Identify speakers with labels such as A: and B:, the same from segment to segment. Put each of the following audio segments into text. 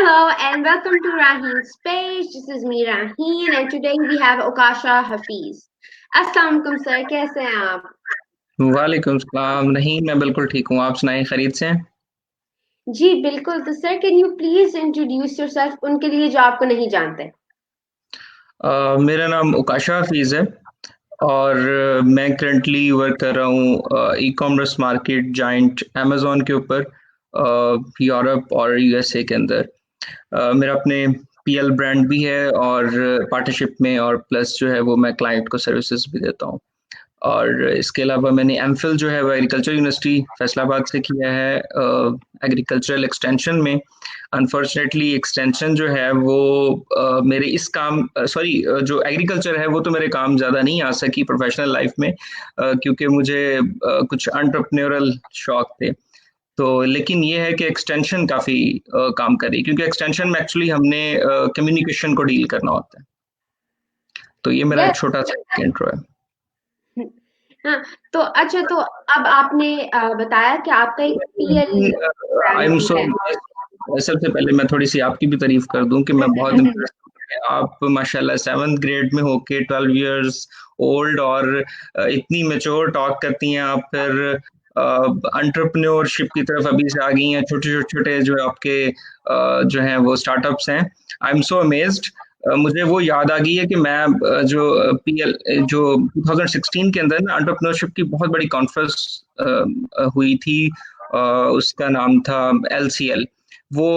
A: Hello and welcome to Raheen's page. This is me Raheen and today we have Okasha Hafiz. अस्सलाम वालेकुम sir, कैसे हैं आप?
B: वालेकुम सलाम। नहीं, मैं बिल्कुल ठीक हूँ। आप सुनाएं, खैरियत से हैं?
A: जी बिल्कुल। तो sir can you please introduce yourself उनके लिए जो आपको नहीं जानते?
B: मेरा नाम उकाशा हफीज़ है और मैं करंटली वर्क कर रहा हूँ e commerce market giant Amazon के ऊपर, यूरोप और यूएसए के अंदर। मेरा अपने पीएल ब्रांड भी है और पार्टनरशिप में, और प्लस जो है वो मैं क्लाइंट को सर्विसेज भी देता हूँ। और इसके अलावा मैंने एमफिल जो है वो एग्रीकल्चर यूनिवर्सिटी फैसलाबाद से किया है, एग्रीकल्चरल एक्सटेंशन में। अनफॉर्चुनेटली एक्सटेंशन जो है वो मेरे इस काम सॉरी जो एग्रीकल्चर है वो तो मेरे काम ज़्यादा नहीं आ सकी प्रोफेशनल लाइफ में, क्योंकि मुझे कुछ एंटरप्रेन्योरल शौक थे। तो लेकिन ये है कि एक्सटेंशन काफ़ी काम करी, क्योंकि एक्सटेंशन में एक्चुअली हमने कम्युनिकेशन को डील करना होता है। तो ये मेरा एक
A: यस।
B: छोटा सा इंट्रो है।
A: हाँ, तो अच्छा, तो अब आपने बताया कि आपका एक पीएल
B: आई
A: ब्रांड
B: एम
A: भी
B: सो,
A: है।
B: सबसे पहले मैं थोड़ी सी आपकी भी तारीफ कर दूं कि मैं बहुत इम्प्रेस। आप माशाल्लाह 7th ग्रेड में होके 12 इयर्स ओल्ड और इतनी मेच्योर टॉक करती हैं आप, फिर एंटरप्रेन्योरशिप की तरफ अभी से आ गई हैं। छोटे छोटे छोटे जो आपके जो हैं वो स्टार्टअप्स हैं। I am so amazed. मुझे वो याद आ गई है कि मैं जो पीएल जो 2016 के अंदर ना एंटरप्रेन्योरशिप की बहुत बड़ी कॉन्फ्रेंस हुई थी। उसका नाम था एलसीएल। वो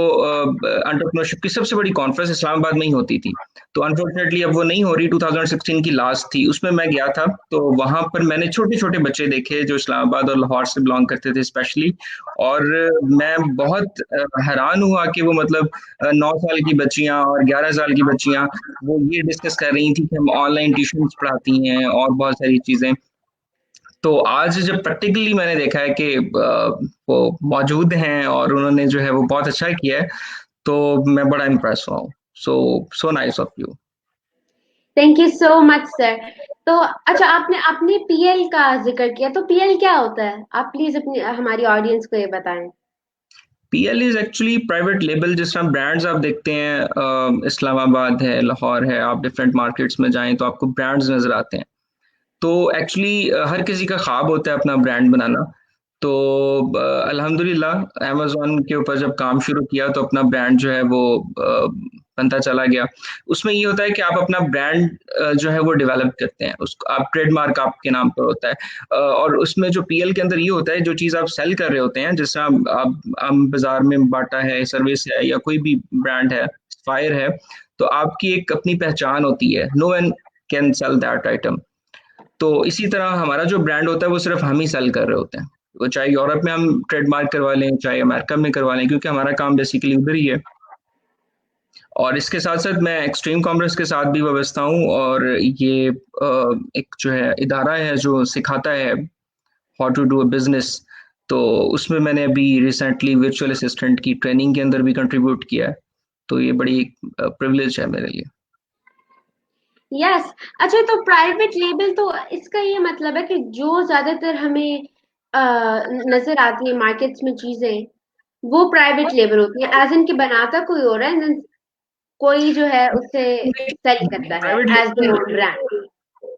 B: एंटरप्रेन्योरशिप की सबसे बड़ी कॉन्फ्रेंस इस्लामाबाद में ही होती थी। तो अनफॉर्चुनेटली अब वो नहीं हो रही। 2016 की लास्ट थी, उसमें मैं गया था। तो वहां पर मैंने छोटे छोटे बच्चे देखे जो इस्लामाबाद और लाहौर से बिलोंग करते थे स्पेशली। और मैं बहुत हैरान हुआ कि वो मतलब 9 साल की बच्चियां और 11 साल की बच्चियां वो ये डिस्कस कर रही थी कि हम ऑनलाइन ट्यूशन पढ़ाती हैं और बहुत सारी चीजें। तो आज जब प्रैक्टिकली मैंने देखा है कि वो मौजूद हैं और उन्होंने जो है वो बहुत अच्छा किया है, तो मैं बड़ा इम्प्रेस हुआ हूँ। So so nice of you.
A: Thank you so much sir. तो अच्छा, आपने अपने पीएल का जिक्र किया, तो पीएल क्या होता है? आप प्लीज अपनी हमारी ऑडियंस को ये बताएं।
B: PL is actually private label. जिस तरह ब्रांड्स आप देखते हैं, इस्लामाबाद है, लाहौर है, आप डिफरेंट मार्केट्स में जाएं तो आपको ब्रांड्स नजर आते हैं। तो एक्चुअली हर किसी का ख्वाब होता है अपना ब्रांड बनाना। तो अल्हम्दुलिल्लाह अमेज़न के ऊपर जब काम शुरू किया तो अपना ब्रांड जो है वो बनता चला गया। उसमें ये होता है कि आप अपना ब्रांड जो है वो डेवलप करते हैं, उसको आप ट्रेडमार्क आपके नाम पर होता है। और उसमें जो पीएल के अंदर ये होता है, जो चीज़ आप सेल कर रहे होते हैं, जैसे आप बाजार में बाटा है, सर्विस है, या कोई भी ब्रांड है, फायर है, तो आपकी एक अपनी पहचान होती है। No one can sell that item. तो इसी तरह हमारा जो ब्रांड होता है वो सिर्फ हम ही सेल कर रहे होते हैं। वो चाहे यूरोप में हम ट्रेडमार्क करवा लें, चाहे अमेरिका में करवा लें, क्योंकि हमारा काम बेसिकली उधर ही है। और इसके साथ साथ मैं एक्सट्रीम कॉमर्स के साथ भी वाबस्ता हूँ, और ये एक जो है इदारा है जो सिखाता है how to do a business. तो उसमें मैंने अभी रिसेंटली वर्चुअल असिस्टेंट की ट्रेनिंग के अंदर भी कंट्रीब्यूट किया है। तो ये बड़ी प्रिविलेज है मेरे लिए।
A: यस। अच्छा, तो प्राइवेट लेबल, तो इसका ये मतलब है कि जो ज्यादातर हमें नजर आती है मार्केट्स में चीजें, वो प्राइवेट लेबल होती है, एज इन कि बनाता कोई और है, and then कोई जो है उसे सेल करता है
B: private
A: as their own brand.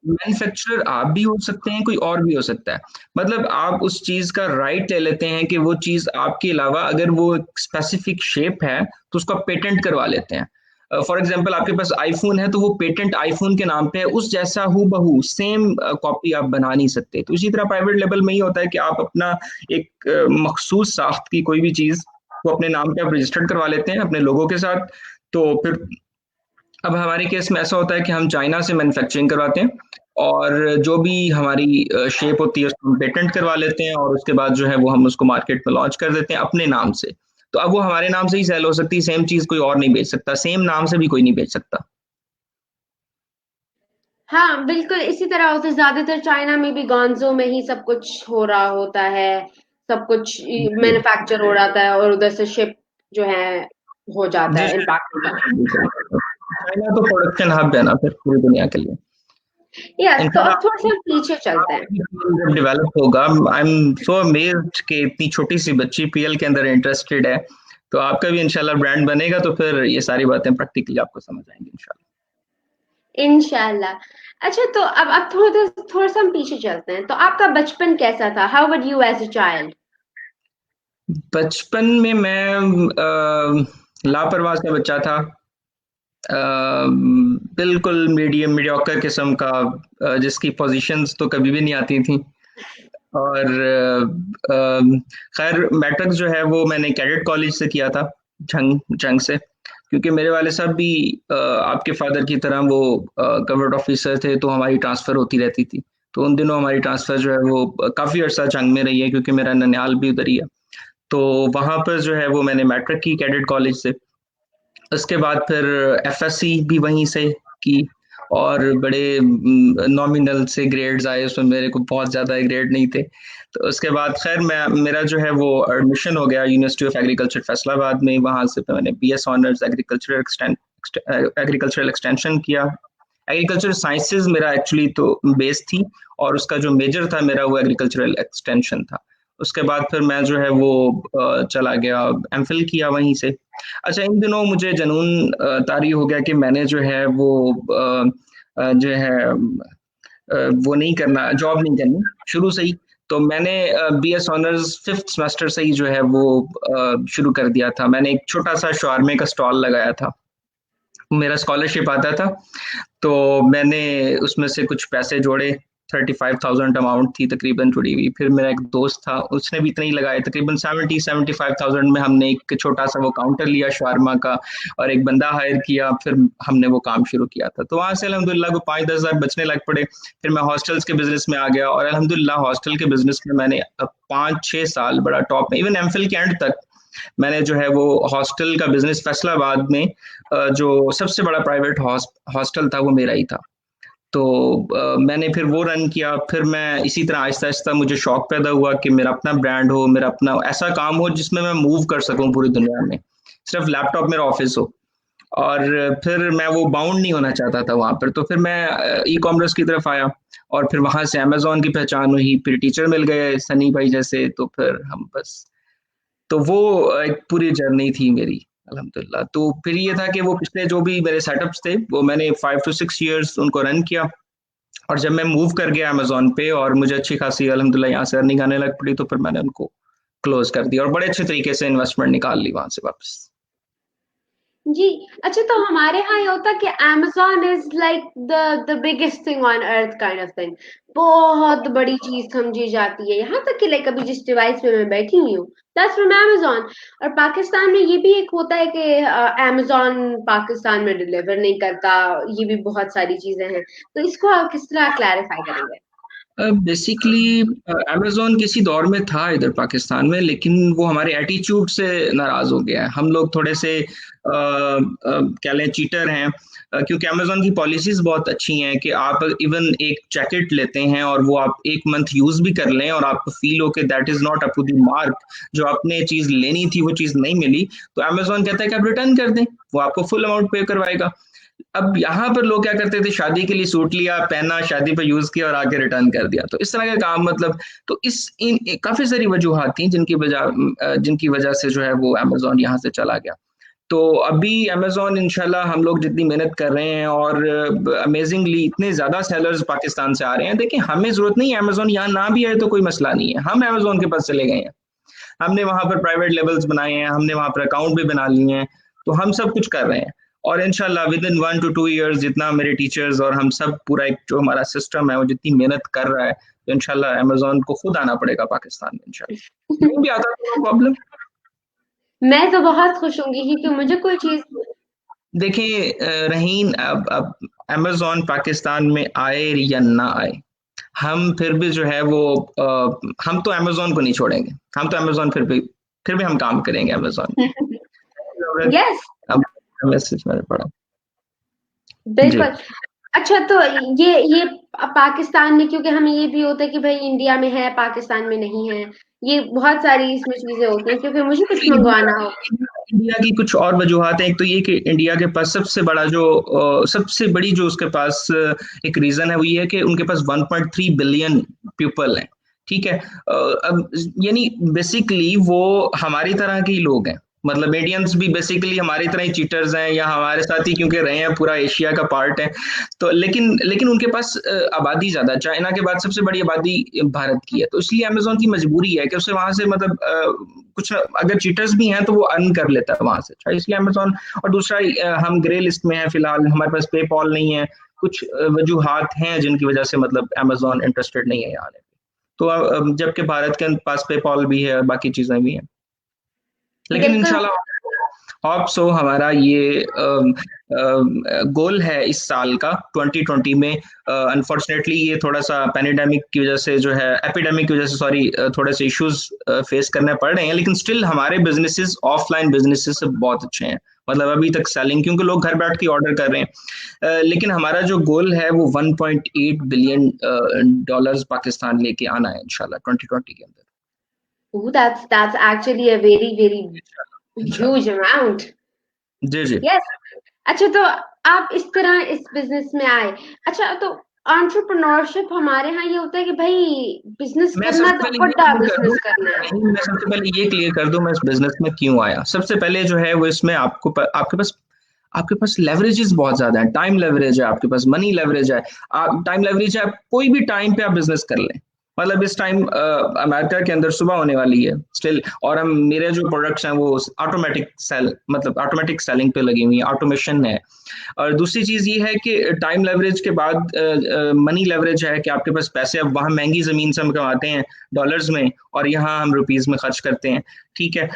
B: Manufacturer आप भी हो सकते हैं, कोई और भी हो सकता है। मतलब आप उस चीज का राइट ले लेते हैं कि वो चीज आपके अलावा अगर वो स्पेसिफिक शेप है तो उसका पेटेंट करवा लेते हैं। फॉर एग्जाम्पल आपके पास आईफोन है तो वो पेटेंट आईफोन के नाम पे है, उस जैसा हु बहू सेम कॉपी आप बना नहीं सकते। तो इसी तरह प्राइवेट लेवल में ही होता है कि आप अपना एक मखसूस साख्त की कोई भी चीज को अपने नाम पे आप रजिस्टर्ड करवा लेते हैं अपने लोगों के साथ। तो फिर अब हमारे केस में ऐसा होता है कि हम चाइना से मैन्युफैक्चरिंग करवाते हैं, और जो भी हमारी शेप होती है उसको हम पेटेंट करवा लेते हैं, और उसके बाद जो है वो हम उसको मार्केट में लॉन्च कर देते हैं अपने नाम से। तो अब वो हमारे नाम से ही सेल हो सकती है, सेम चीज कोई और नहीं बेच सकता, सेम नाम से भी कोई नहीं बेच सकता।
A: हाँ बिल्कुल, इसी तरह होता है। ज्यादातर चाइना में भी गॉन्जो में ही सब कुछ हो रहा होता है, सब कुछ
B: जी
A: मैन्युफैक्चर हो जाता है और उधर से शिप जो है हो जाता
B: जी
A: है, इम्पैक्ट होता है।
B: चाइना तो प्रोडक्शन हब है ना फिर पूरी दुनिया के लिए।
A: यस, तो अब
B: इनफैक्ट
A: थोड़ा सा पीछे चलते हैं।
B: जब डेवलप होगा, आई एम सो अमेज्ड कि इतनी छोटी सी बच्ची पीएल के अंदर इंटरेस्टेड है। तो आपका भी इंशाल्लाह ब्रांड बनेगा, तो फिर ये सारी बातें प्रैक्टिकली आपको समझ आएंगी इंशाल्लाह।
A: इंशाल्लाह। अच्छा, तो अब थोड़ा सा हम पीछे चलते हैं। तो आपका बचपन कैसा था? How were you as a child?
B: बचपन में मैं लापरवाह सा बच्चा था। अ, बिल्कुल मीडियम मीडियोकर किस्म का, जिसकी पोजीशंस तो कभी भी नहीं आती थी। और खैर मैट्रिक जो है वो मैंने कैडेट कॉलेज से किया था, झंग झंग से, क्योंकि मेरे वाले साहब भी आपके फादर की तरह वो गवर्नमेंट ऑफिसर थे, तो हमारी ट्रांसफर होती रहती थी। तो उन दिनों हमारी ट्रांसफर जो है वो काफी अर्सा झंग में रही है, क्योंकि मेरा ननिहाल भी उधर ही है। तो वहां पर जो है वो मैंने मैट्रिक की कैडेट कॉलेज से। उसके बाद फिर एफएससी भी वहीं से की, और बड़े नॉमिनल से ग्रेड्स आए, उसमें मेरे को बहुत ज़्यादा ग्रेड नहीं थे। तो उसके बाद खैर मैं मेरा जो है वो एडमिशन हो गया यूनिवर्सिटी ऑफ एग्रीकल्चर फैसलाबाद में। वहाँ से फिर मैंने बीएस ऑनर्स एग्रीकल्चरल एक्सटेंशन किया। एग्रीकल्चर साइंसेज मेरा एक्चुअली तो बेस थी, और उसका जो मेजर था मेरा वो एग्रीकल्चरल एक्सटेंशन था। उसके बाद फिर मैं जो है वो चला गया, एमफिल किया वहीं से। अच्छा, इन दिनों मुझे जनून तारी हो गया कि मैंने जो है वो जो है वो नहीं करना, जॉब नहीं करनी शुरू से ही। तो मैंने बीएस ऑनर्स फिफ्थ सेमेस्टर से ही जो है वो शुरू कर दिया था। मैंने एक छोटा सा शॉर्मे का स्टॉल लगाया था, मेरा स्कॉलरशिप आता था, तो मैंने उसमें से कुछ पैसे जोड़े। 35,000 अमाउंट थी तकरीबन जुड़ी हुई। फिर मेरा एक दोस्त था, उसने भी इतना ही लगाया, तकरीबन 75,000 में हमने एक छोटा सा वो काउंटर लिया शारमा का, और एक बंदा हायर किया। फिर हमने वो काम शुरू किया था। तो वहां से अल्हम्दुलिल्लाह को 5-10 हज़ार बचने लग पड़े। फिर मैं हॉस्टल्स के बिजनेस में आ गया, और अल्हम्दुलिल्लाह हॉस्टल के बिजनेस में मैंने 5-6 साल बड़ा टॉप में, इवन एमफिल के एंड तक मैंने जो है वो हॉस्टल का बिजनेस फैसलाबाद में, जो सबसे बड़ा प्राइवेट हॉस्टल था वो मेरा ही था। तो मैंने फिर वो रन किया। फिर मैं इसी तरह आहिस्ता आहिस्ता मुझे शौक पैदा हुआ कि मेरा अपना ब्रांड हो, मेरा अपना ऐसा काम हो जिसमें मैं मूव कर सकूं पूरी दुनिया में, सिर्फ लैपटॉप मेरा ऑफिस हो। और फिर मैं वो बाउंड नहीं होना चाहता था वहां पर। तो फिर मैं ई कॉमर्स की तरफ आया, और फिर वहां से अमेजोन की पहचान हुई, फिर टीचर मिल गए सनी भाई जैसे, तो फिर हम बस, तो वो एक पूरी जर्नी थी मेरी अल्हम्दुलिल्लाह। तो फिर ये था कि वो पिछले जो भी मेरे सेटअप्स थे वो मैंने 5 to 6 years उनको रन किया। और जब मैं मूव कर गया अमेजोन पे और मुझे अच्छी खासी अल्हम्दुलिल्लाह यहाँ से अर्निंग आने लग पड़ी, तो फिर मैंने उनको क्लोज कर दिया, और बड़े अच्छे तरीके से इन्वेस्टमेंट निकाल ली वहां से वापस।
A: जी। अच्छा, तो हमारे यहाँ ये होता है कि Amazon is like the biggest thing on earth kind of thing. बहुत बड़ी चीज़ समझी जाती है। यहाँ तक कि लाइक अभी जिस डिवाइस पे मैं बैठी हुई हूँ, दैट्स फ्रॉम अमेज़न। और पाकिस्तान में ये भी एक होता है कि अमेज़न पाकिस्तान में डिलीवर नहीं करता। ये भी बहुत सारी चीज़ें हैं। तो इसको आप किस तरह क्लैरिफाई करेंगे?
B: बेसिकली अमेजोन किसी दौर में था इधर पाकिस्तान में, लेकिन वो हमारे एटीट्यूड से नाराज हो गया है। हम लोग थोड़े से कह लें चीटर हैं, क्योंकि अमेजोन की पॉलिसीज बहुत अच्छी हैं कि आप इवन एक जैकेट लेते हैं और वो आप 1 मंथ यूज भी कर लें और आपको फील हो कि that is not up to the mark, जो आपने चीज लेनी थी वो चीज नहीं मिली, तो अमेजोन कहता है कि आप रिटर्न कर दें, वो आपको फुल अमाउंट पे करवाएगा। अब यहाँ पर लोग क्या करते थे, शादी के लिए सूट लिया, पहना, शादी पे यूज किया और आके रिटर्न कर दिया, तो इस तरह का काम मतलब। तो काफी सारी वजूहात थी जिनकी वजह से जो है वो अमेजोन यहाँ से चला गया। तो अभी अमेजोन इंशाल्लाह हम लोग जितनी मेहनत कर रहे हैं, और अमेजिंगली इतने ज्यादा सेलर्स पाकिस्तान से आ रहे हैं। देखिए, हमें जरूरत नहीं है, अमेजोन यहाँ ना भी आए तो कोई मसला नहीं है, हम अमेजोन के पास चले गए हैं, हमने वहां पर प्राइवेट लेवल्स बनाए हैं, हमने वहां पर अकाउंट भी बना लिए हैं, तो हम सब कुछ कर रहे हैं। और इंशाल्लाह विद इन 1 to 2 years जितना मेरे टीचर्स और हम सब पूरा एक जो हमारा सिस्टम है वो जितनी मेहनत कर रहा है, तो इंशाल्लाह अमेजोन को खुद आना पड़ेगा पाकिस्तान में इंशाल्लाह, नहीं भी आता तो नो प्रॉब्लम।
A: मैं तो बहुत खुश होंगी क्योंकि मुझे कोई चीज़।
B: देखिए रहीन, अब अमेजोन पाकिस्तान में आए या ना आए, हम फिर भी जो है वो हम तो अमेजोन को नहीं छोड़ेंगे। हम तो अमेजोन फिर भी हम काम करेंगे अमेजोन।
A: यस,
B: अब मैसेज मैंने पढ़ा। जी।
A: बिल्कुल। अच्छा, तो ये पाकिस्तान में, क्योंकि हमें ये भी होता है कि भाई इंडिया में है, पाकिस्तान में नहीं है। ये बहुत सारी इसमें चीज़ें होती हैं क्योंकि मुझे कुछ मँगवाना हो।
B: इंडिया की कुछ और वजूहत हैं। एक तो ये कि इंडिया के पास सबसे बड़ी जो उसके पास एक रीजन है वो ये है कि उनके पास 1.3 बिलियन पीपल हैं। ठीक है, अब यानी बेसिकली वो हमारी तरह के ही लोग हैं, मतलब इंडियंस भी बेसिकली हमारी तरह ही चीटर्स हैं, या हमारे साथ ही क्योंकि रहे हैं, पूरा एशिया का पार्ट है। तो लेकिन लेकिन उनके पास आबादी ज्यादा है, चाइना के बाद सबसे बड़ी आबादी भारत की है, तो इसलिए अमेजोन की मजबूरी है कि उसे वहां से मतलब कुछ अगर चीटर्स भी हैं तो वो अर्न कर लेता है वहां से, अच्छा इसलिए अमेजोन। और दूसरा हम ग्रे लिस्ट में है फिलहाल, हमारे पास पेपॉल नहीं है, कुछ वजूहात हैं जिनकी वजह से मतलब अमेजोन इंटरेस्टेड नहीं है यहाँ आने पे। तो जबकि भारत के पास पेपॉल भी है और बाकी चीजें भी हैं, लेकिन
A: बिल्कुल।
B: इंशाल्लाह होप सो हमारा ये गोल है इस साल का 2020 में। अनफॉर्चुनेटली ये थोड़ा सा पैंडेमिक की वजह से जो है, एपिडेमिक की वजह से सॉरी, थोड़े से इश्यूज फेस करने पड़ रहे हैं, लेकिन स्टिल हमारे बिजनेसेस ऑफलाइन बिजनेसेस से बहुत अच्छे हैं। मतलब अभी तक सेलिंग, क्योंकि लोग घर बैठ के ऑर्डर कर रहे हैं, लेकिन हमारा जो गोल है वो 1.8 बिलियन डॉलर्स पाकिस्तान लेके आना है इंशाल्लाह 2020 के अंदर।
A: Ooh, that's actually a very, very
B: इंशाल्लाह इंशाल्लाह।
A: huge amount.
B: जी जी।
A: Yes. अच्छा, तो आप इस तरह इस बिजनेस में आए। अच्छा, तो एंटरप्रेन्योरशिप हमारे यहाँ ये होता है कि भाई बिजनेस
B: मैं
A: करना
B: सबसे
A: तो
B: पहले ये
A: बड़ा
B: क्लियर कर दूं,
A: बिजनेस करना है।
B: नहीं मैं सबसे पहले ये क्लियर कर दूं मैं इस बिजनेस में क्यों आया। सबसे पहले जो है वो इसमें आपके पास लेवरेजेस बहुत ज्यादा है, टाइम लेवरेज है आपके पास, मनी लेवरेज है, आप टाइम लेवरेज है, कोई भी टाइम पे आप बिजनेस कर लें। मतलब इस टाइम अमेरिका के अंदर सुबह होने वाली है स्टिल, और हम मेरे जो प्रोडक्ट्स हैं वो ऑटोमेटिक सेल, मतलब ऑटोमेटिक सेलिंग पे लगी हुई है, ऑटोमेशन है। और दूसरी चीज ये है कि टाइम लेवरेज के बाद मनी लेवरेज है कि आपके पास पैसे, अब वहाँ महंगी जमीन से हम कमाते हैं डॉलर्स में, और यहाँ हम रुपीज में खर्च करते हैं, ठीक है।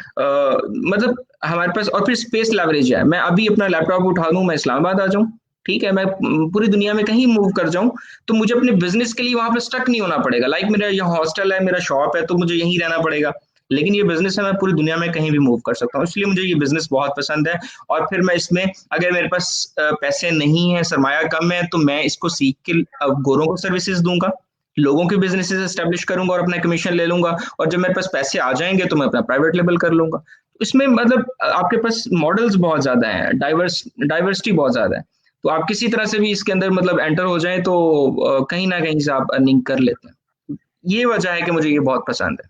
B: मतलब हमारे पास, और फिर स्पेस लेवरेज है, मैं अभी अपना लैपटॉप उठा लूँ, मैं इस्लामाबाद आ जाऊँ, ठीक है, मैं पूरी दुनिया में कहीं मूव कर जाऊं, तो मुझे अपने बिजनेस के लिए वहां पे स्टक नहीं होना पड़ेगा। लाइक मेरा यहाँ हॉस्टल है, मेरा शॉप है, तो मुझे यहीं रहना पड़ेगा। लेकिन ये बिजनेस है, मैं पूरी दुनिया में कहीं भी मूव कर सकता हूँ, इसलिए मुझे ये बिजनेस बहुत पसंद है। और फिर मैं इसमें, अगर मेरे पास पैसे नहीं है, सरमाया कम है, तो मैं इसको सीख के गोरों को सर्विसेज दूंगा, लोगों के बिजनेसेस एस्टेब्लिश करूंगा और अपना कमीशन ले लूंगा, और जब मेरे पास पैसे आ जाएंगे तो मैं अपना प्राइवेट लेबल कर लूंगा। इसमें मतलब आपके पास मॉडल्स बहुत ज्यादा हैं, डाइवर्सिटी बहुत ज्यादा है, तो आप किसी तरह से भी इसके अंदर मतलब एंटर हो जाएं तो कहीं ना कहीं से आप अर्निंग कर लेते हैं। ये वजह है कि मुझे ये बहुत पसंद है।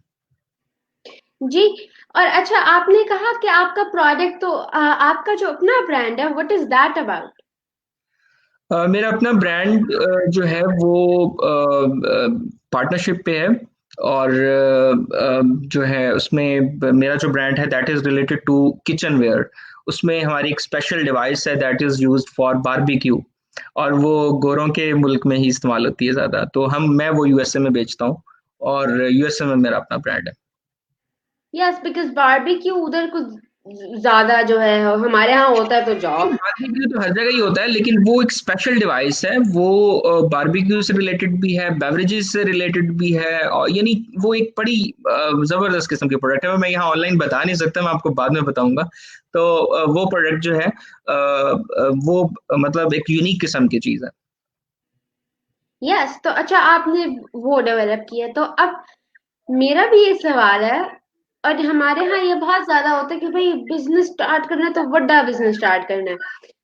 A: जी। और अच्छा, आपने कहा कि आपका प्रोडक्ट तो आपका जो अपना ब्रांड है, व्हाट इज दैट अबाउट?
B: मेरा अपना ब्रांड जो है वो पार्टनरशिप पे है, और जो है उसमें मेरा जो ब्रांड है that is related to kitchenware. उसमें हमारी एक स्पेशल डिवाइस है that is used for barbecue, और वो गोरों के मुल्क में ही इस्तेमाल होती है ज्यादा, तो मैं वो यूएसए में बेचता हूँ, और यूएसए में मेरा अपना ब्रांड है।
A: यस, बिकॉज बारबेक्यू उधर कुछ ज्यादा जो है हमारे यहाँ होता है, तो जाओ।
B: बारबेक्यू तो हर जगह ही होता है, लेकिन वो एक स्पेशल डिवाइस है, वो बारबेक्यू से रिलेटेड भी है, बेवरेजेस से रिलेटेड भी है, और यानी वो एक बड़ी जबरदस्त किस्म की प्रोडक्ट है। मैं यहाँ ऑनलाइन बता नहीं सकता, मैं आपको बाद में बताऊंगा। तो वो प्रोडक्ट जो है वो मतलब एक यूनिक किस्म की चीज है।
A: यस, तो अच्छा आपने वो डेवलप किया, तो अब मेरा भी ये सवाल है। और हमारे यहाँ ये बहुत ज्यादा होता है कि भाई बिजनेस स्टार्ट करना है तो बड़ा बिजनेस स्टार्ट करना है।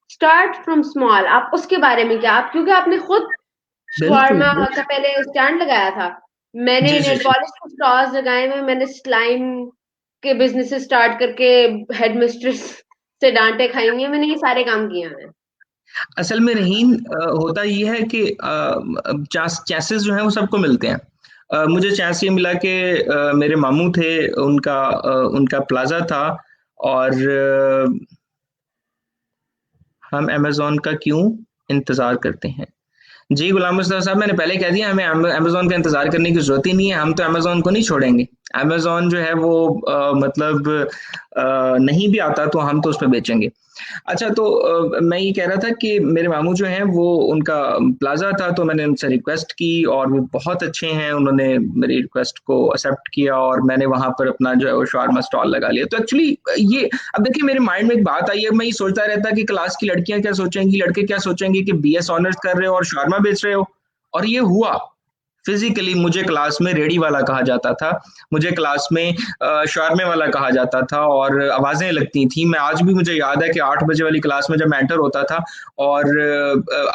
A: स्टार्ट फ्रॉम स्मॉल, आप उसके बारे में क्या, आप क्योंकि आपने खुद
B: बिल्कुल
A: शवारमा का
B: बिल्कुल।
A: पहले स्टैंड लगाया था। मैंने
B: जी जी
A: नेल
B: जी।
A: पॉलिश के स्टॉल्स लगाए हुए, मैंने स्लाइम के बिजनेस स्टार्ट करके हेड मिस्ट्रेस से डांटे खाई हुई हैं, मैंने ये सारे काम किए हैं।
B: असल में रहीन, होता ये है कि चैसेस जो हैं वो सबको मिलते हैं। मुझे चांस ये मिला कि मेरे मामू थे, उनका प्लाजा था, और हम अमेज़न का क्यों इंतज़ार करते हैं। जी गुलाम मुस्तफा साहब, मैंने पहले कह दिया, हमें अमेज़न का इंतज़ार करने की ज़रूरत ही नहीं है, हम तो अमेज़न को नहीं छोड़ेंगे। अमेज़न जो है वो मतलब नहीं भी आता तो हम तो उस पे बेचेंगे। अच्छा, तो मैं ये कह रहा था कि मेरे मामू जो हैं वो, उनका प्लाज़ा था, तो मैंने उनसे रिक्वेस्ट की, और वो बहुत अच्छे हैं, उन्होंने मेरी रिक्वेस्ट को एक्सेप्ट किया, और मैंने वहाँ पर अपना जो है वो शॉर्मा स्टॉल लगा लिया। तो एक्चुअली ये, अब देखिए मेरे माइंड में एक बात आई है, मैं ये सोचता रहता कि क्लास की लड़कियां क्या सोचेंगी, लड़के क्या सोचेंगे कि बीएस ऑनर्स कर रहे हो और शॉर्मा बेच रहे हो। और ये हुआ फिजिकली, मुझे क्लास में रेडी वाला कहा जाता था, मुझे क्लास में शॉर्मे वाला कहा जाता था, और आवाजें लगती थी। मैं आज भी मुझे याद है कि 8 बजे वाली क्लास में जब मैं एंटर होता था, और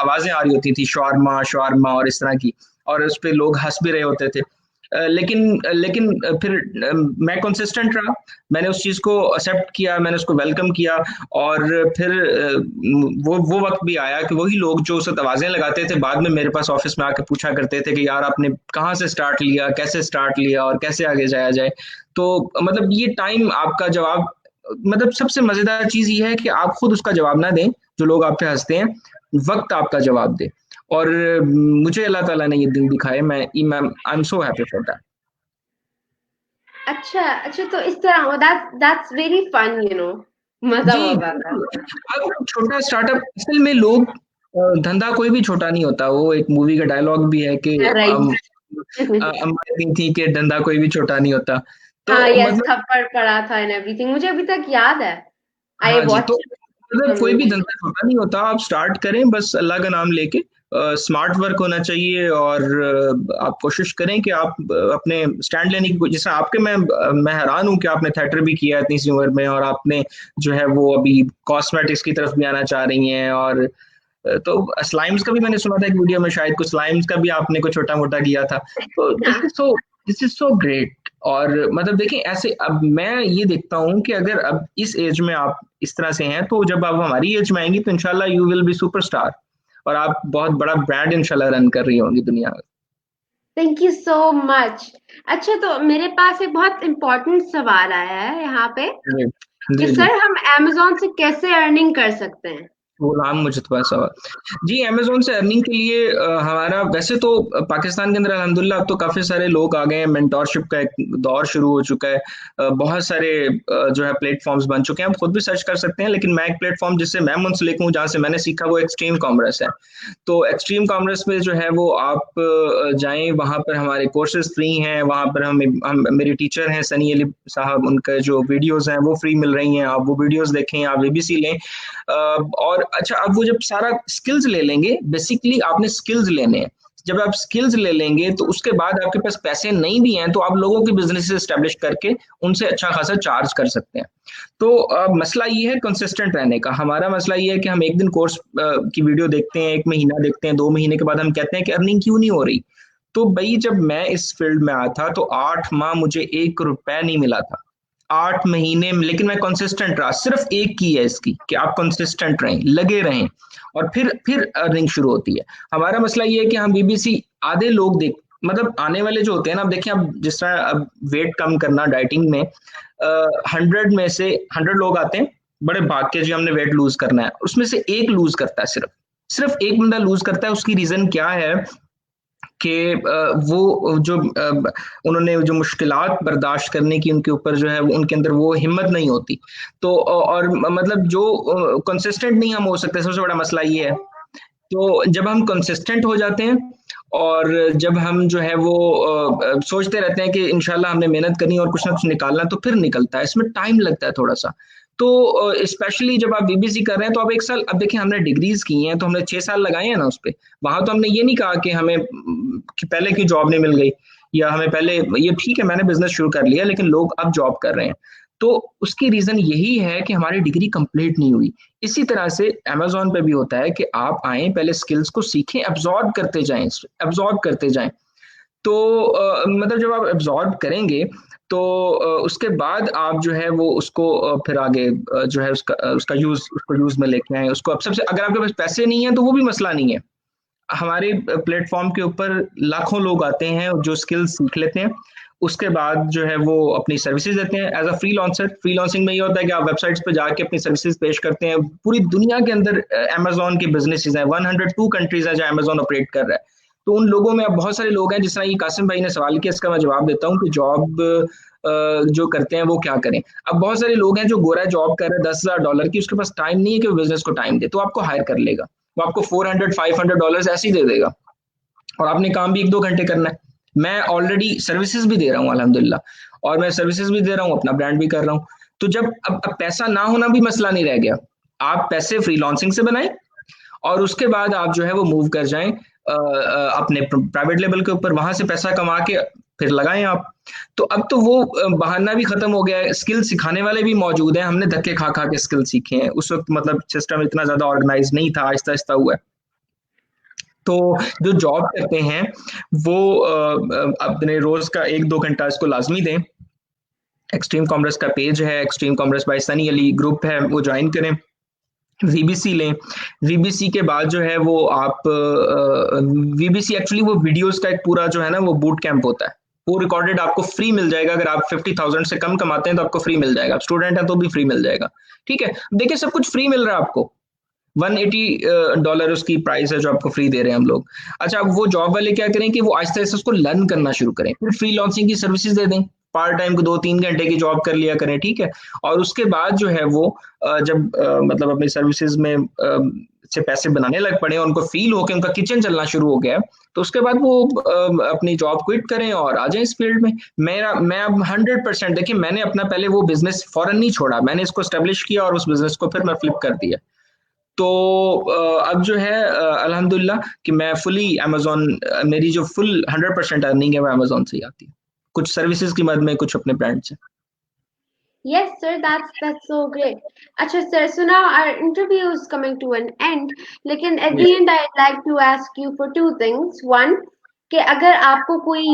B: आवाजें आ रही होती थी शॉर्मा शॉर्मा और इस तरह की, और उस पे लोग हंस भी रहे होते थे। लेकिन लेकिन फिर मैं कंसिस्टेंट रहा, मैंने उस चीज़ को एक्सेप्ट किया, मैंने उसको वेलकम किया। और फिर वो वक्त भी आया कि वही लोग जो उस वक्त आवाजें लगाते थे बाद में मेरे पास ऑफिस में आके पूछा करते थे कि यार आपने कहाँ से स्टार्ट लिया, कैसे स्टार्ट लिया और कैसे आगे जाया जाए। तो मतलब ये टाइम आपका जवाब, मतलब सबसे मजेदार चीज ये है कि आप खुद उसका जवाब ना दें, जो लोग आप पे हंसते हैं, वक्त आपका जवाब दे। और मुझे अल्लाह ताला ने ये दिन दिखाए, मैं I am so happy for that.
A: अच्छा अच्छा, तो इस तरह दैट्स वेरी फन, मजा
B: जी
A: मजा आता
B: बिल्कुल। अब छोटा स्टार्टअप असल में लोग धंधा कोई भी छोटा नहीं होता, वो एक मूवी का डायलॉग भी है कि
A: है, राइट।
B: अंबानी थी कि धंधा कोई भी छोटा नहीं होता। तो
A: हाँ, यस,
B: मतलब
A: थप्पड़ पड़ा था एंड एवरीथिंग, मुझे अभी तक याद है। आई
B: हाँ जी, तो
A: वॉच
B: मतलब कोई भी
A: मूवी।
B: धंधा छोटा नहीं होता, आप स्टार्ट करें बस अल्लाह का नाम लेके। स्मार्ट वर्क होना चाहिए और आप कोशिश करें कि आप अपने स्टैंड लेने की, जैसे आपके मैं हैरान हूं कि आपने थिएटर भी किया है इतनी सी उम्र में, और आपने जो है वो अभी कॉस्मेटिक्स की तरफ भी आना चाह रही हैं। और तो स्लाइम्स का भी मैंने सुना था एक वीडियो में, शायद कुछ स्लाइम्स का भी आपने कुछ छोटा मोटा किया था। तो दिस इज सो ग्रेट। और मतलब देखिए ऐसे अब मैं ये देखता हूँ कि अगर अब इस एज में आप इस तरह से हैं, तो जब आप हमारी एज में आएंगी तो इंशाल्लाह यू विल बी सुपरस्टार, और आप बहुत बड़ा ब्रांड इंशाल्लाह रन कर रही होंगी दुनिया में।
A: Thank you so much. अच्छा, तो मेरे पास एक बहुत इम्पोर्टेंट सवाल आया है यहाँ पे
B: जी
A: कि
B: जी जी।
A: सर हम अमेज़न से कैसे अर्निंग कर सकते हैं?
B: गुलाम मुजतबा सवाल। जी, अमेजोन से अर्निंग के लिए हमारा वैसे तो पाकिस्तान के अंदर अल्हम्दुलिल्लाह अब तो काफ़ी सारे लोग आ गए हैं, मेंटोरशिप का एक दौर शुरू हो चुका है। बहुत सारे जो है प्लेटफॉर्म्स बन चुके हैं, आप खुद भी सर्च कर सकते हैं। लेकिन मैं एक प्लेटफॉर्म जिससे मैं मुंसलिक हूँ, जहाँ से मैंने सीखा, वो एक्सट्रीम कॉमर्स है। तो एक्सट्रीम कॉमर्स में जो है वो आप जाएं, वहाँ पर हमारे कोर्सेज फ्री हैं, वहाँ पर हम मेरे टीचर हैं सनी अली साहब, उनका जो वीडियोस हैं वो फ्री मिल रही हैं, आप वो वीडियोस देखें, आप एबीसी लें। और अच्छा, अब वो जब सारा स्किल्स ले लेंगे, बेसिकली आपने स्किल्स लेने हैं। जब आप स्किल्स ले लेंगे तो उसके बाद आपके पास पैसे नहीं भी हैं तो आप लोगों के बिजनेस एस्टेब्लिश करके उनसे अच्छा खासा चार्ज कर सकते हैं। तो मसला ये है कंसिस्टेंट रहने का। हमारा मसला ये है कि हम एक दिन कोर्स की वीडियो देखते हैं, एक महीना देखते हैं, 2 महीने के बाद हम कहते हैं कि अर्निंग क्यों नहीं हो रही। तो भाई जब मैं इस फील्ड में आया था तो 8 माह मुझे 1 रुपया नहीं मिला था, 8 महीने में। लेकिन मैं कंसिस्टेंट रहा, सिर्फ एक की है इसकी कि आप कंसिस्टेंट रहें, लगे रहें, और फिर अर्निंग शुरू होती है। हमारा मसला ये है कि हम बीबीसी आधे लोग देख, मतलब आने वाले जो होते हैं ना, अब देखिए, अब जिस तरह अब वेट कम करना डाइटिंग में, 100 में से 100 लोग आते हैं, बड़े भाग के जी हमने वेट लूज करना है, उसमें से एक लूज करता है, सिर्फ सिर्फ एक बंदा लूज करता है। उसकी रीजन क्या है कि वो जो उन्होंने जो मुश्किलात बर्दाश्त करने की उनके ऊपर जो है वो उनके अंदर वो हिम्मत नहीं होती। तो और मतलब जो कंसिस्टेंट नहीं हम हो सकते, सबसे बड़ा मसला ये है। तो जब हम कंसिस्टेंट हो जाते हैं और जब हम जो है वो सोचते रहते हैं कि इंशाल्लाह हमने मेहनत करनी है और कुछ ना कुछ निकालना, तो फिर निकलता है। इसमें टाइम लगता है थोड़ा सा। तो स्पेशली जब आप बीबीसी कर रहे हैं तो आप एक साल, अब देखिए हमने डिग्रीज की हैं तो हमने 6 साल लगाए हैं ना उस पर। वहां तो हमने ये नहीं कहा कि हमें कि पहले की जॉब नहीं मिल गई, या हमें पहले, ये ठीक है मैंने बिजनेस शुरू कर लिया लेकिन लोग अब जॉब कर रहे हैं। तो उसकी रीजन यही है कि हमारी डिग्री कंप्लीट नहीं हुई। इसी तरह से अमेजोन पे भी होता है कि आप आए, पहले स्किल्स को सीखें, एब्जॉर्ब करते जाएं, एब्जॉर्ब करते जाएं। तो मतलब जब आप एब्जॉर्ब करेंगे तो उसके बाद आप जो है वो उसको फिर आगे जो है उसको यूज में लेके आए उसको। अब सबसे, अगर आपके पास पैसे नहीं है तो वो भी मसला नहीं है। हमारे प्लेटफॉर्म के ऊपर लाखों लोग आते हैं जो स्किल्स सीख लेते हैं, उसके बाद जो है वो अपनी सर्विसेज देते हैं एज अ फ्रीलांसर। फ्रीलांसिंग में ये होता है कि आप वेबसाइट्स पे जाके अपनी सर्विसेज पेश करते हैं। पूरी दुनिया के अंदर अमेजोन के बिजनेसेस हैं, 102 कंट्रीज है जहाँ अमेजोन ऑपरेट कर रहा है। तो उन लोगों में अब बहुत सारे लोग हैं, जिस तरह ये कासिम भाई ने सवाल किया, इसका मैं जवाब देता हूँ कि जॉब जो करते हैं वो क्या करें। अब बहुत सारे लोग हैं जो गोरा जॉब कर रहे हैं $10,000 की, उसके पास टाइम नहीं है कि वो बिजनेस को टाइम दे, तो आपको हायर कर लेगा, वो आपको $400-500 ऐसे ही दे देगा, और आपने काम भी 1-2 घंटे करना है। मैं ऑलरेडी सर्विसेज भी दे रहा हूँ अल्हम्दुलिल्लाह, और मैं सर्विसेज भी दे रहा हूँ, अपना ब्रांड भी कर रहा हूँ। तो जब अब पैसा ना होना भी मसला नहीं रह गया, आप पैसे फ्रीलांसिंग से बनाएं और उसके बाद आप जो है वो मूव कर जाएं अपने प्राइवेट लेवल के ऊपर, वहां से पैसा कमा के फिर लगाएं आप। तो अब तो वो बहाना भी खत्म हो गया है, स्किल सिखाने वाले भी मौजूद हैं, हमने धक्के खा खा के स्किल सीखे हैं। उस वक्त मतलब सिस्टम इतना ज्यादा ऑर्गेनाइज नहीं था, आहिस्ता आहिस्ता हुआ है। तो जो जॉब करते हैं वो अपने रोज का 1-2 घंटा इसको लाजमी दें। एक्सट्रीम कॉमर्स का पेज है, extreme commerce by Sunny Ali group है, वो ज्वाइन करें। वीबीसी लें। वीबीसी के बाद जो है वो आप वीबीसी एक्चुअली वो वीडियोस का एक पूरा जो है ना वो बूट कैंप होता है। वो रिकॉर्डेड आपको फ्री मिल जाएगा। अगर आप 50,000 से कम कमाते हैं तो आपको फ्री मिल जाएगा। आप स्टूडेंट हैं तो भी फ्री मिल जाएगा। ठीक है, देखिए सब कुछ फ्री मिल रहा है आपको। $180 उसकी प्राइस है जो आपको फ्री दे रहे हैं हम लोग। अच्छा, अब वो जॉब वाले क्या करें कि वो आहिस्ता आहिस्ता उसको लर्न करना शुरू करें, फिर फ्री लॉन्सिंग की सर्विसेज दे दें। पार्ट टाइम को 2-3 घंटे की जॉब कर लिया करें, ठीक है। और उसके बाद जो है वो जब मतलब अपनी सर्विसेज में से पैसे बनाने लग पड़े, उनको फील हो के उनका किचन चलना शुरू हो गया, तो उसके बाद वो अपनी जॉब क्विट करें और आ जाएं इस फील्ड में। मैं अब 100% देखिए, मैंने अपना पहले वो बिजनेस फौरन नहीं छोड़ा, मैंने इसको स्टेब्लिश किया और उस बिजनेस को फिर मैं फ्लिप कर दिया। तो अब जो है अल्हम्दुलिल्लाह कि मैं फुली अमेज़न, मेरी जो फुल 100% अर्निंग है वो अमेज़न से ही आती है। कुछ सर्विसेज़ की मद में, कुछ अपने ब्रांड से।
A: Yes, sir, that's so great. अच्छा sir, so now our interview is coming to an end. लेकिन at the end I'd like to ask you for two things. One, कि अगर आपको कोई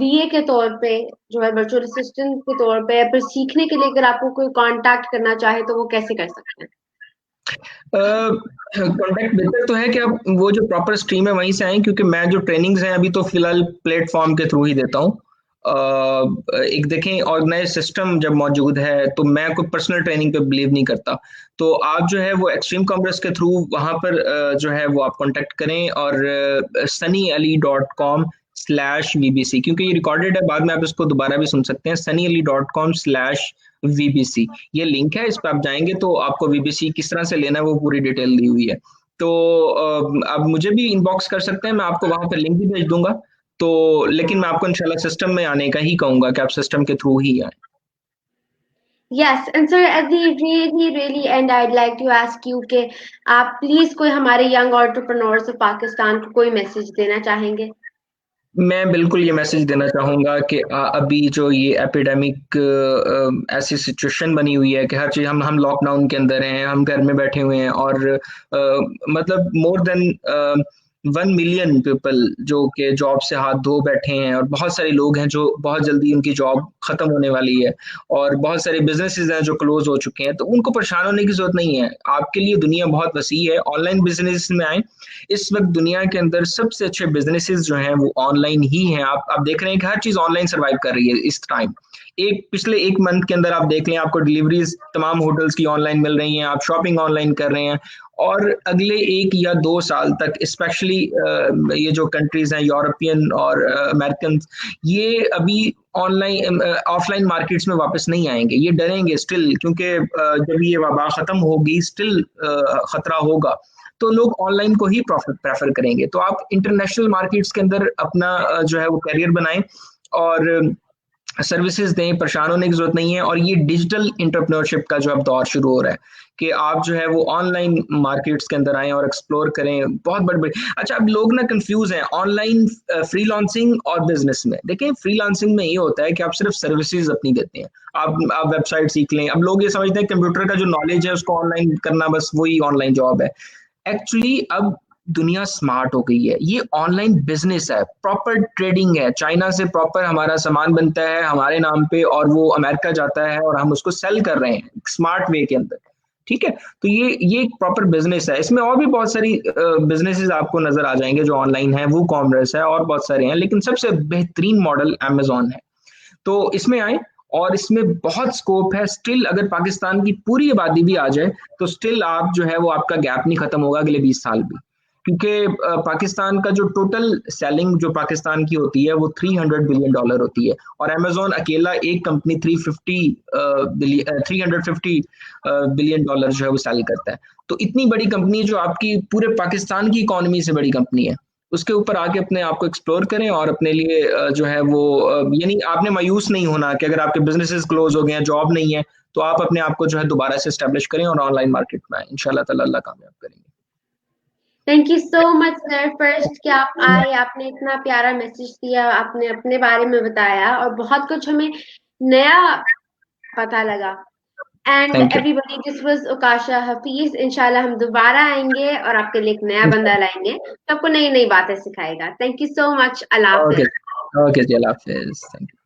A: VA के तौर पे जो है वर्चुअल असिस्टेंट के तौर पे या फिर सीखने के लिए अगर आपको कोई कांटेक्ट करना चाहे तो वो कैसे कर सकते हैं?
B: कॉन्टैक्ट बेहतर तो है कि आप वो जो प्रॉपर स्ट्रीम है वहीं से आएँ, क्योंकि मैं जो ट्रेनिंग्स हैं अभी तो फिलहाल प्लेटफॉर्म के थ्रू ही देता हूँ। एक देखें ऑर्गेनाइज सिस्टम जब मौजूद है तो मैं कोई पर्सनल ट्रेनिंग पे बिलीव नहीं करता। तो आप जो है वो एक्सट्रीम कॉमर्स के थ्रू वहाँ पर जो है वो आप कॉन्टेक्ट करें, और sunnyali.com/vbc, क्योंकि ये रिकॉर्डेड है, बाद में आप इसको दोबारा भी सुन सकते हैं। sunnyali.com/vbc, ये लिंक है, इस पर आप जाएंगे तो आपको वीबीसी किस तरह से लेना है वो पूरी डिटेल दी हुई है। तो आप मुझे भी इनबॉक्स कर सकते हैं, मैं आपको वहां पर लिंक भी भेज दूंगा। तो लेकिन मैं आपको इंशाल्लाह सिस्टम में आने का ही कहूंगा कि आप सिस्टम के थ्रू ही आए।
A: Yes, and sir, at the really end, I'd like to ask you कि आप प्लीज कोई हमारे यंग एंटरप्रेन्योर्स ऑफ पाकिस्तान को कोई मैसेज देना चाहेंगे?
B: मैं बिल्कुल ये मैसेज देना चाहूँगा कि अभी जो ये एपिडेमिक ऐसी सिचुएशन बनी हुई है कि हर चीज़, हम लॉकडाउन के अंदर हैं, हम घर में बैठे हुए हैं, और मतलब मोर देन 1 मिलियन पीपल जो कि जॉब से हाथ धो बैठे हैं, और बहुत सारे लोग हैं जो बहुत जल्दी उनकी जॉब खत्म होने वाली है, और बहुत सारे बिजनेसेस हैं जो क्लोज हो चुके हैं। तो उनको परेशान होने की जरूरत नहीं है। आपके लिए दुनिया बहुत वसी है, ऑनलाइन बिजनेस में आए। इस वक्त दुनिया के अंदर सबसे अच्छे बिजनेसेस जो हैं वो ऑनलाइन ही हैं। आप देख रहे हैं कि हर चीज ऑनलाइन सर्वाइव कर रही है इस टाइम। पिछले 1 मंथ के अंदर आप देख लें, आपको डिलीवरीज तमाम होटल्स की ऑनलाइन मिल रही हैं, आप शॉपिंग ऑनलाइन कर रहे हैं। और अगले 1 या 2 साल तक स्पेशली ये जो कंट्रीज हैं यूरोपियन और अमेरिकन, ये अभी ऑनलाइन ऑफलाइन मार्केट्स में वापस नहीं आएंगे, ये डरेंगे स्टिल, क्योंकि जब ये वबा खत्म होगी स्टिल खतरा होगा, तो लोग ऑनलाइन को ही प्रॉफिट प्रेफर करेंगे। तो आप इंटरनेशनल मार्केट्स के अंदर अपना जो है वो करियर बनाएं, और सर्विसेज दें, परेशान होने की जरूरत नहीं है। और ये डिजिटल इंटरप्रेन्योरशिप का जो अब दौर शुरू हो रहा है कि आप जो है वो ऑनलाइन मार्केट्स के अंदर आएं और एक्सप्लोर करें, बहुत बड़ी बड़ी। अच्छा, अब लोग ना कंफ्यूज हैं ऑनलाइन फ्रीलांसिंग और बिजनेस में। देखिए, फ्रीलांसिंग में ये होता है कि आप सिर्फ सर्विसेज अपनी देते हैं, आप वेबसाइट सीख लें। अब लोग ये समझते हैं कंप्यूटर का जो नॉलेज है उसको ऑनलाइन करना, बस वही ऑनलाइन जॉब है। एक्चुअली अब दुनिया स्मार्ट हो गई है, ये ऑनलाइन बिजनेस है, प्रॉपर ट्रेडिंग है। चाइना से प्रॉपर हमारा सामान बनता है हमारे नाम पे, और वो अमेरिका जाता है और हम उसको सेल कर रहे हैं स्मार्ट वे के अंदर। ठीक है, तो ये एक प्रॉपर बिजनेस है। इसमें और भी बहुत सारी बिजनेसेस आपको नजर आ जाएंगे जो ऑनलाइन है, वो कॉमर्स है, और बहुत सारे हैं, लेकिन सबसे बेहतरीन मॉडल अमेजोन है। तो इसमें आए, और इसमें बहुत स्कोप है स्टिल। अगर पाकिस्तान की पूरी आबादी भी आ जाए तो स्टिल आप जो है वो आपका गैप नहीं खत्म होगा अगले 20 साल भी, क्योंकि पाकिस्तान का जो टोटल सेलिंग जो पाकिस्तान की होती है वो $300 बिलियन होती है, और अमेजोन अकेला एक कंपनी 350 बिलियन डॉलर जो है वो सेल करता है। तो इतनी बड़ी कंपनी जो आपकी पूरे पाकिस्तान की इकोनॉमी से बड़ी कंपनी है, उसके ऊपर आके अपने आप को एक्सप्लोर करें, और अपने लिए जो है वो यानी आपने मायूस नहीं होना कि अगर आपके बिजनेसेस क्लोज हो गए हैं, जॉब नहीं है, तो आप अपने आप को जो है दोबारा से स्टैब्लिश करें और ऑनलाइन मार्केट में आए। इंशाल्लाह ताला अल्लाह कामयाब करेंगे।
A: Thank you so much sir, first कि आप आए, आपने इतना प्यारा मैसेज दिया, आपने अपने बारे में बताया और बहुत कुछ हमें नया पता लगा। And
B: thank you.
A: Everybody, this was Okasha Hafeez. इंशाल्लाह हम दोबारा आएंगे और आपके लिए एक नया बंदा लाएंगे जो आपको नई नई बातें सिखाएगा। Thank you so much. Allah
B: okay.
A: हाफिज।
B: ओके जी, अल्लाह हाफिज। Thank you.